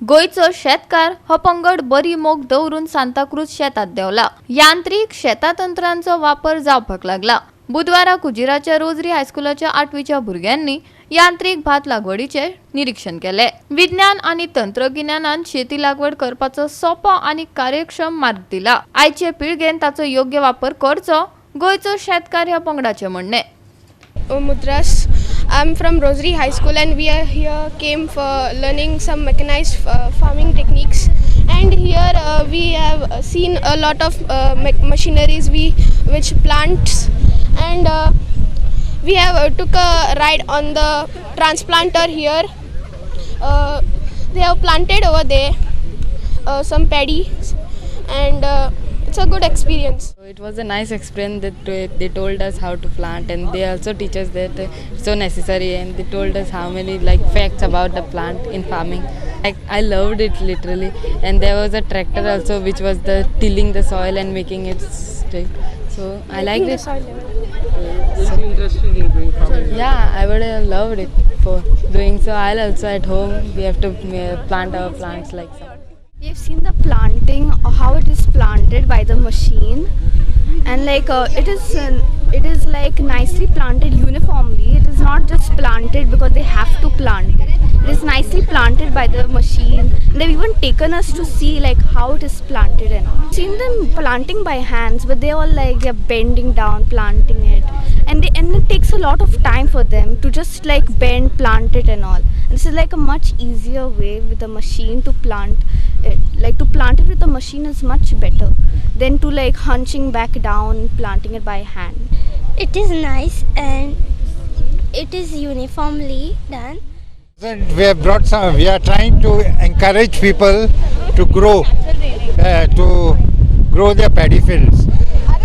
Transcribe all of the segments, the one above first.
गोयचो शेतकार हो पंगड बरी मोग दवरून सांताक्रूज शेतात देवला. यांत्रिक शेतातंत्रांचो वापर जावपाक लागला. बुधवारा कुजिराच्या रोजरी हायस्कुलाच्या 8वीच्या भुरग्यांनी यांत्रिक भात लागवडीचे निरीक्षण केले. विज्ञान आणि तंत्रज्ञानान शेती लागवड करपाचो सोपो आणि कार्यक्षम मार्ग दिला. आयचे पिळगेन ताचो योग्य वापर करचो, गोयचो शेतकार ह्या पंगडाचे म्हणणे. Mudras. I'm from Rosary High School and we are here came for learning some mechanized farming techniques, and here we have seen a lot of machineries which plants, and we have took a ride on the transplanter here. They have planted over there some paddy, and it's a good experience. It was a nice experience that they told us how to plant, and they also teach us that it's so necessary, and they told us how many facts about the plant in farming. I loved it literally, and there was a tractor also which was tilling the soil and making it straight. So I liked it. Are you interested in doing farming? Yeah, I would have loved it for doing so. I'll also at home we have to plant our plants like so. We have seen the planting, how it is planted by the machine, and it is like nicely planted uniformly. It is not just planted because they have to plant it. It is nicely planted by the machine. They've even taken us to see how it is planted and all. Seen them planting by hands, but they're all bending down, planting it, and it takes a lot of time for them to just bend, plant it and all. And this is a much easier way with the machine to plant it. To plant it with the machine is much better than to hunching back down, planting it by hand. It is nice and it is uniformly done. We have brought some. We are trying to encourage people to grow their paddy fields.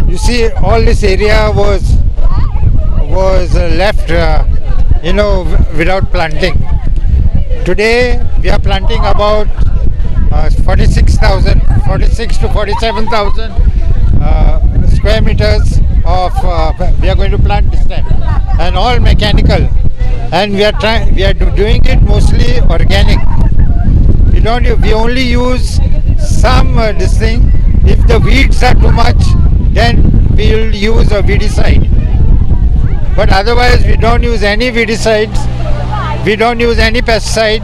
You see, all this area was left, without planting. Today we are planting about 46 to 47,000 square meters of. We are going to plant this time, and all mechanical. And we are doing it mostly organic. We only use some this thing. If the weeds are too much, then we will use a weedicide. But otherwise, we don't use any weedicides. We don't use any pesticide,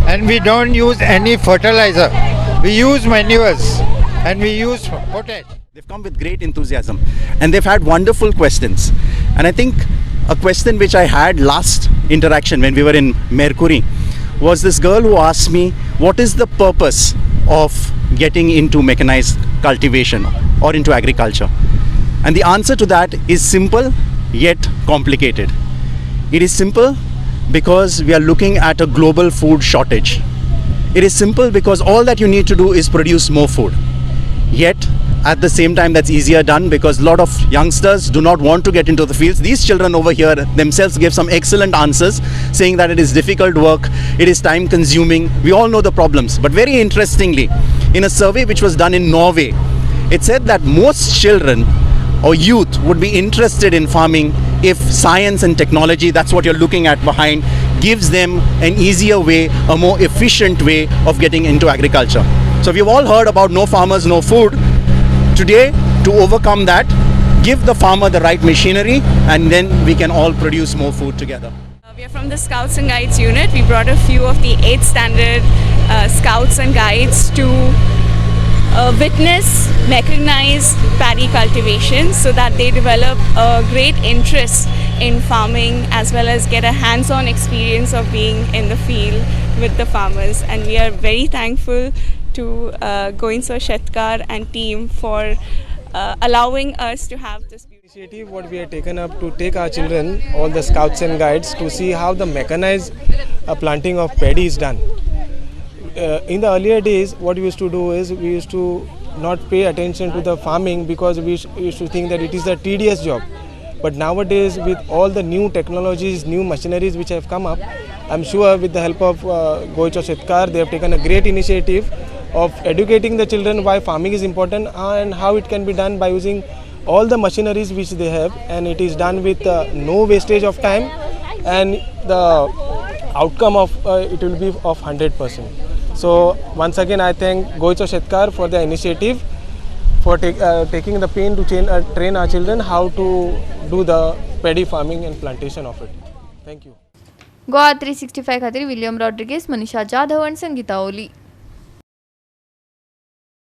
and we don't use any fertilizer. We use manures and we use potash. They've come with great enthusiasm and they've had wonderful questions. And I think a question which I had last interaction when we were in Mercury was this girl who asked me, what is the purpose of getting into mechanized cultivation or into agriculture? And the answer to that is simple yet complicated. It is simple because we are looking at a global food shortage. It is simple because all that you need to do is produce more food. Yet, at the same time, that's easier done because a lot of youngsters do not want to get into the fields. These children over here themselves gave some excellent answers, saying that it is difficult work, it is time consuming. We all know the problems. But very interestingly, in a survey which was done in Norway, it said that most children or youth would be interested in farming if science and technology, that's what you're looking at behind, gives them an easier way, a more efficient way of getting into agriculture. So we've all heard about no farmers, no food. Today, to overcome that, give the farmer the right machinery, and then we can all produce more food together. We are from the Scouts and Guides unit. We brought a few of the 8th standard Scouts and Guides to witness mechanized paddy cultivation so that they develop a great interest in farming as well as get a hands-on experience of being in the field with the farmers. And we are very thankful to Goinso Shetkar and team for allowing us to have this initiative. What we have taken up to take our children, all the Scouts and Guides, to see how the mechanized planting of paddy is done. In the earlier days, what we used to do is we used to not pay attention to the farming because we used to think that it is a tedious job. But nowadays, with all the new technologies, new machineries which have come up, I'm sure with the help of Goicho Shetkar, they have taken a great initiative of educating the children why farming is important and how it can be done by using all the machineries which they have, and it is done with no wastage of time, and the outcome of it will be of 100%. So once again, I thank Goicho Shetkar for the initiative, for taking the pain to train our children how to do the paddy farming and plantation of it. Thank you. Goa 365 खातीर William Rodriguez, Manisha Jadhav आनी संगीता ओली.